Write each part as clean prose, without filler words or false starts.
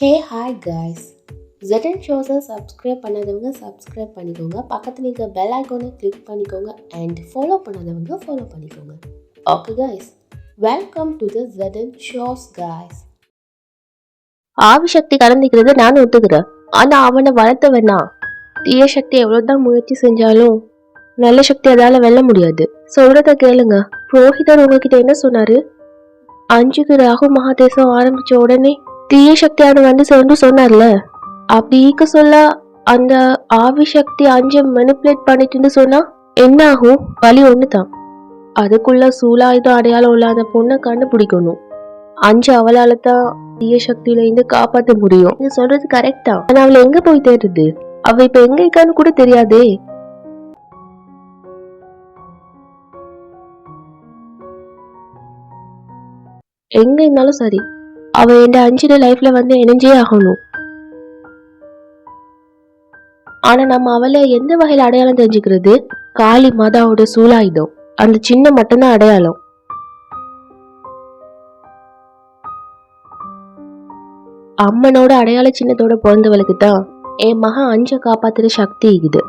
ஹே hi guys. ZN ஷோஸை subscribe பண்ணாதவங்க subscribe பண்ணிக்கோங்க. பக்கத்தில் இருக்க பெல் ஐக்கானை கிளிக் பண்ணிக்கோங்க அண்ட் ஃபாலோ பண்ணாதவங்க ஃபாலோ பண்ணிக்கோங்க. Okay guys, welcome to the ZN shows guys. ஆவிசக்தி கலந்துக்கிறது நானும் ஒத்துக்கிறேன். ஆனால் அவனை வளர்த்தவனா தீய சக்தி எவ்வளோதான் முயற்சி செஞ்சாலும் நல்ல சக்தி அதால வெல்ல முடியாது. சொல்றத கேளுங்க. புரோஹிதர் உங்ககிட்ட என்ன சொன்னாரு? 5க்கு ராகு மகாதேசம் ஆரம்பிச்ச உடனே தீய சக்தியான வந்து சேர்ந்து சொன்னார்ல, அப்படி ஈக்க சொல்ல அந்த ஆவி சக்தி 5 மெனிப்புலேட் பண்ணிட்டுன்னு சொன்னா என்ன ஆகும்? வழி ஒண்ணுதான். அதுக்குள்ள சூலாயுதம் அடையாளம் இல்லாத பொண்ணை கண்டுபிடிக்கணும். 5 அவளால தான் தீய சக்தியில இருந்து காப்பாற்ற முடியும். நீ சொல்றது கரெக்ட் தான். ஆனா அவளை எங்க போய் தேடுறது? அவ இப்ப எங்க இருக்கான்னு கூட தெரியாதே. எங்க இருந்தாலும் சரி, அவ என் 5 லைஃப்ல வந்து இணைஞ்சே ஆகணும். ஆனா நம்ம அவளை எந்த வகையில அடையாளம் தெரிஞ்சுக்கிறது? காளி மாதாவோட சூலாயுதம் அந்த சின்ன மட்டும்தான் அடையாளம். அம்மனோட அடையாள சின்னத்தோட பிறந்தவளுக்கு தான் என் மகா 5 காப்பாத்துற சக்தி இது.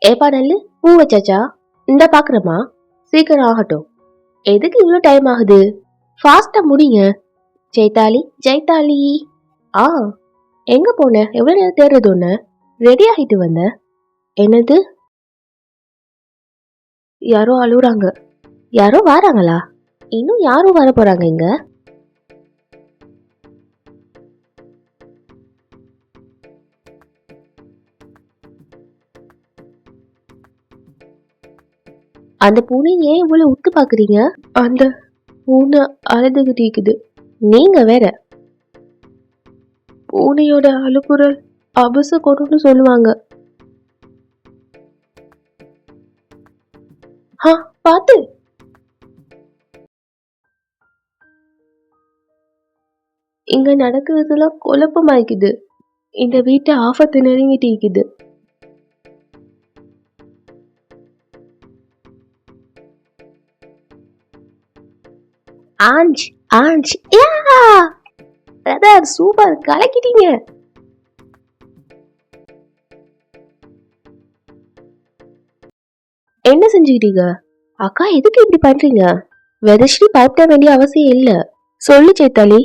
ஏப்பா நல்லு பூ வச்சாச்சா? இந்த பாக்குறமா, சீக்கிரம் ஆகட்டும். எதுக்கு இவ்வளவு டைம் ஆகுது? ஃபாஸ்டா முடிங்க. ஜெய்தாலி ஜெய்தாலி. ஆ, எங்க போன? எவ்வளவு நேரம் தேடுறது ஒண்ணு? ரெடி ஆகிட்டு வந்த. என்னது? யாரோ அழுகுறாங்க. யாரோ வராங்களா? இன்னும் யாரும் வர போறாங்க இங்க? அந்த பூனை ஏன் இவ்வளவு உத்து பாக்குறீங்க? அந்த பூனை அழுதுகிட்டு இருக்குது. நீங்க வேற. பூனையோட அழுகுரல் அபசகுணம்னு சொல்லுவாங்க. பாத்து. இங்க நடக்கிறதுலாம் குழப்பமாய்க்குது. இந்த வீட்டை ஆபத்து நெருங்கிட்டு இருக்குது. ஆஞ்ச் ஆஞ்ச் யா பிரதர், சூப்பர், கலக்கிட்டீங்க. என்ன செஞ்சுக்கிட்டீங்க? அக்கா எதுக்கு இப்படி பண்றீங்க? வேதஸ்ரீ பயப்பட வேண்டிய அவசியம் இல்ல. சொல்லு சேத்தாலி.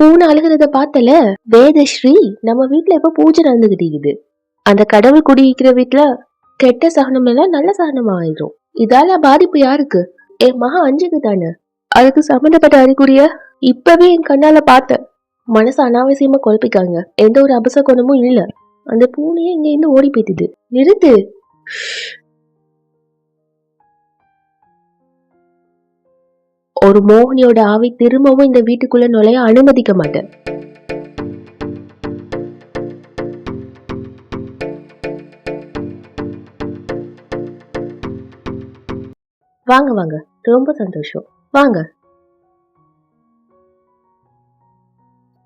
பூனை அழுகிறத பார்த்தல? வேதஸ்ரீ, நம்ம வீட்டுல இப்ப பூஜை நடந்துகிட்டு. அந்த கடவுள் குடியிருக்கிற வீட்டுல கெட்ட சகனம் எல்லாம் நல்ல சகனம் ஆயிடும். இதால பாதிப்பு யாருக்கு? என் மகா 5க்கு தானே. அதுக்கு சம்பந்தப்பட்ட அறிகுறிய இப்பவே என் கண்ணால பார்த்த. மனசு அனாவசியமா குழப்பிக்காங்க. எந்த ஒரு அபசகுணமும் இல்ல. அந்த பூனையே இங்க இருந்து ஓடி போய்த்துது. நிறுத்து. ஒரு மோகினியோட ஆவி திரும்பவும் இந்த வீட்டுக்குள்ள நுழைய அனுமதிக்க மாட்டேன். வாங்க வாங்க, ரொம்ப சந்தோஷம். வாங்க.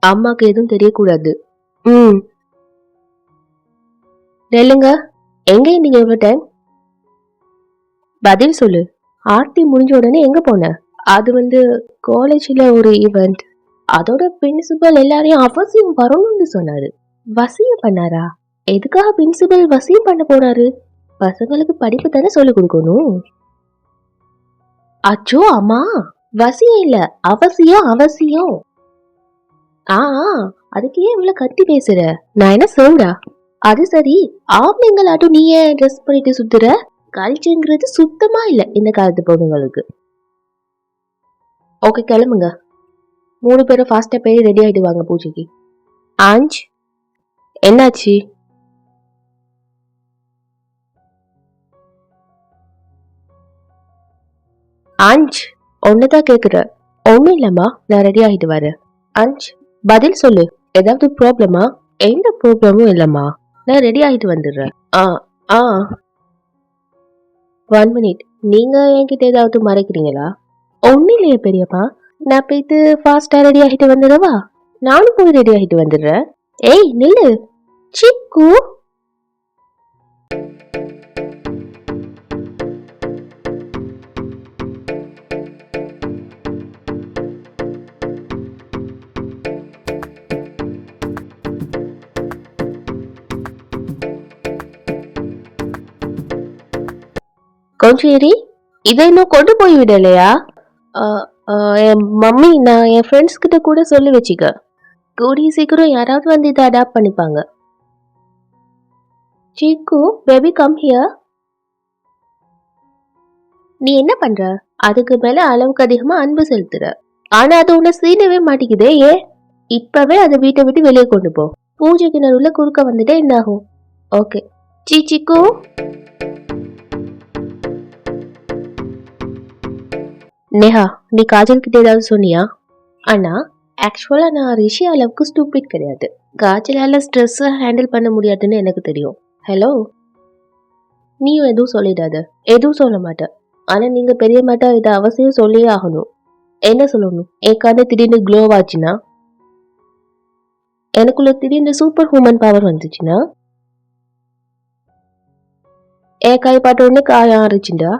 அம்மாக்கு எதுவும் தெரியக்கூடாது. நெல்லுங்க. எங்க இருந்தீங்க இவ்வளவு டைம்? பதில் சொல்லு. ஆர்த்தி முடிஞ்ச உடனே எங்க போன? அது காலேஜ்ல ஒரு ஈவெண்ட். அதோட பிரின்சிபல் எல்லாரையும் அவசியம் வரணும்னு சொன்னாரு. வசியம் பண்ணாரா? எதுக்காக பிரின்சிபல் வசியம் பண்ண போறாரு? பசங்களுக்கு படிப்பு தானே சொல்லி கொடுக்கணும். அச்சோ அம்மா, வசியம் இல்ல, அவசியம் அவசியம். அதுக்கு ஏன் இவ்வளவு கத்தி பேசுற? நான் என்ன சொல்றா? அது சரி, ஆம்பளைங்களாட்டும் நீ ஏன் ட்ரெஸ் பண்ணிட்டு சுத்துற? கல்ச்சருங்கிறது சுத்தமா இல்ல இந்த காலத்து பொண்ணுங்களுக்கு. ஓகே, கிளம்புங்க. 3 பேரும் ஃபாஸ்டா போய் ரெடி ஆயிட்டு வாங்க பூஜைக்கு. ஆஞ்ச், என்னாச்சு? அஞ்ச் ஒன்னுதான் கேக்குற. ஒண்ணும் இல்லம்மா, நான் ரெடி ஆகிட்டு வரேன். அஞ்ச் பதில் சொல்லு. ஏதாவது ப்ராப்ளமா? எந்த ப்ராப்ளமும் இல்லம்மா, நான் ரெடி ஆகிட்டு வந்துடுறேன். ஆ ஆ 1 மினிட். நீங்க என்கிட்ட ஏதாவது மறைக்கிறீங்களா? ஒன்னும் இல்லையே பெரியப்பா, நான் போயிட்டு ஃபாஸ்டா ரெடி ஆகிட்டு வந்துடவா? நானும் போய் ரெடி ஆகிட்டு வந்துடுறேன். ஏய் நில்லு சிக்கு. கொஞ்சம் இரு, இதை இன்னும் கொண்டு போய் விடலையா? ஆ, ஆ, என் மம்மி நான் என் ஃப்ரெண்ட்ஸ் கிட்ட கூட சொல்லி வச்சுக்க. கூடிய சீக்கிரம் யாராவது வந்து இதை அடாப்ட் பண்ணிப்பாங்க. சிக்கு பேபி கம் ஹியர். நீ என்ன பண்ற? அதுக்கு மேல அளவுக்கு அதிகமா அன்பு செலுத்துற. ஆனா அது உன்னை சீனவே மாட்டேங்குதே, ஏன்? இப்பவே அதை வீட்டை விட்டு வெளியே கொண்டு போ. பூஜைக்கு நடுவுல குறுக்க வந்துட்டே என்ன ஆகும்? ஓகே. சிக்கு நேஹா, நீ காஜல் கிட்ட ஏதாவது சொன்னியா? அண்ணா, ஆக்சுவலா நான் ரிஷி அளவுக்கு ஸ்டூபிட் கிடையாது. காஜலால ஸ்ட்ரெஸ் ஹேண்டில் பண்ண முடியாதுன்னு எனக்கு தெரியும். ஹலோ, நீயும் எதுவும் சொல்லிடாத. எதுவும் சொல்ல மாட்டேன். ஆனா நீங்க பெரிய மாட்டா இதை அவசியம் சொல்லியே ஆகணும். என்ன சொல்லணும்? என் கண்ணு திடீர்னு க்ளோ ஆச்சுன்னா, எனக்குள்ள திடீர்னு சூப்பர் ஹியூமன் பவர் வந்துச்சுன்னா, என் கை பாட்ட உடனே காயம் ஆறிச்சுண்டா,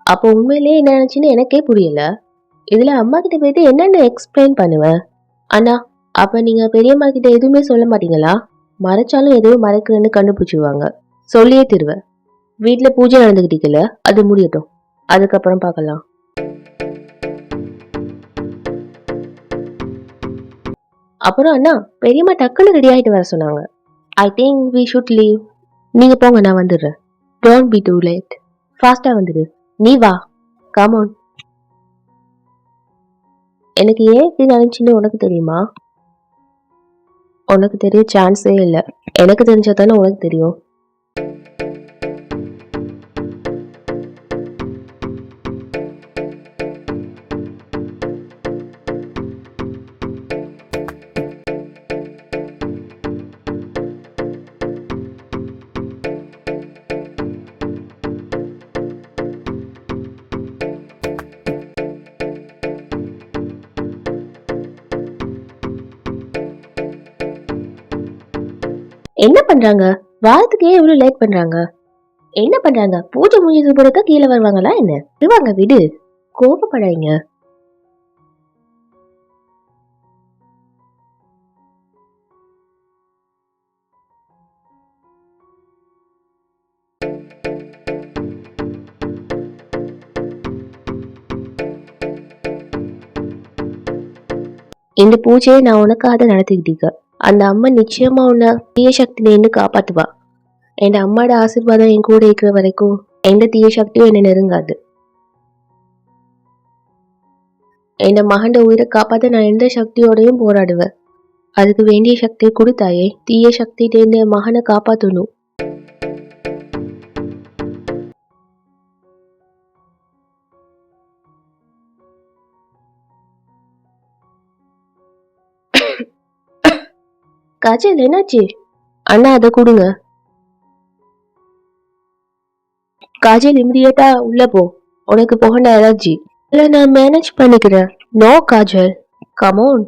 அப்போ உண்மையிலேயே என்ன நினைச்சுன்னு எனக்கே புரியல. இதுல அம்மா கிட்ட போயிட்டு என்னென்ன எக்ஸ்பிளைன் பண்ணுவேன்? அண்ணா, அப்ப நீங்க பெரியம்மா கிட்ட எதுவுமே சொல்ல மாட்டீங்களா? மறைச்சாலும் எதுவும் மறைக்கிறேன்னு கண்டுபிடிச்சிருவாங்க. சொல்லியே தருவேன். வீட்டுல பூஜை நடந்துகிட்டீங்கல்ல, அது முடியட்டும், அதுக்கப்புறம் பார்க்கலாம். அப்புறம் அண்ணா, பெரியம்மா டக்குன்னு ரெடி ஆகிட்டு வர சொன்னாங்க. I think we should leave. நீங்க போங்க, நான் வந்துடுறேன். Don't be too late. ஃபாஸ்டா வந்துடு. நீ வா, கம் ஆன். எனக்கு ஏன் இப்படி நினைச்சுன்னு உனக்கு தெரியுமா? உனக்கு தெரிய சான்ஸே இல்லை. எனக்கு தெரிஞ்சதானே உனக்கு தெரியும். என்ன பண்றாங்க? வாரத்துக்கு ஏன் இவ்வளவு லேட் பண்றாங்க? என்ன பண்றாங்க? பூஜை முடிஞ்சது பிறகு கீழே வருவாங்களா என்ன? விடுவாங்க, விடு, கோபப்படாதீங்க. இந்த பூஜையை நான் உனக்காக நடத்திக்கிட்டீங்க. அந்த அம்மா நிச்சயமா உன்னை தீய சக்தியிலேருந்து காப்பாத்துவா. என் அம்மாவோட ஆசீர்வாதம் என் கூட இருக்கிற வரைக்கும் எந்த தீய சக்தியும் என்னை நெருங்காது. என் மகண்ட உயிரை காப்பாத்த நான் எந்த சக்தியோடையும் போராடுவேன். அதுக்கு வேண்டிய சக்தியை கொடுத்தாயே. தீய சக்தியிலேருந்து என் மகனை காப்பாத்தணும். காய்ச்சல் என்னாச்சு? அண்ணா அதை கொடுங்க. காஜல் இமிடியேட்டா உள்ள போ. உனக்கு போகண்ட அலர்ஜி. இல்ல நான் மேனேஜ் பண்ணிக்கிறேன். No Kajal, come on.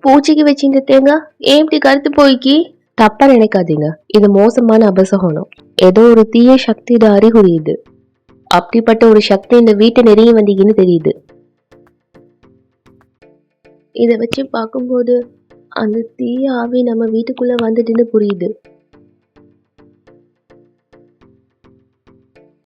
பூச்சிக்கு வச்ச இந்த தேங்காய் ஏன் இப்படி கருத்து போய்க்கி? தப்பா நினைக்காதீங்க, இது மோசமான அபசகுணம். ஏதோ ஒரு தீய சக்தியோட அறிகுறி இது. அப்படிப்பட்ட ஒரு சக்தி இந்த வீட்டை நெருங்கி வந்தீங்கன்னு தெரியுது. இத வச்சு பார்க்கும்போது அந்த தீய ஆவி நம்ம வீட்டுக்குள்ள வந்துட்டுன்னு புரியுது.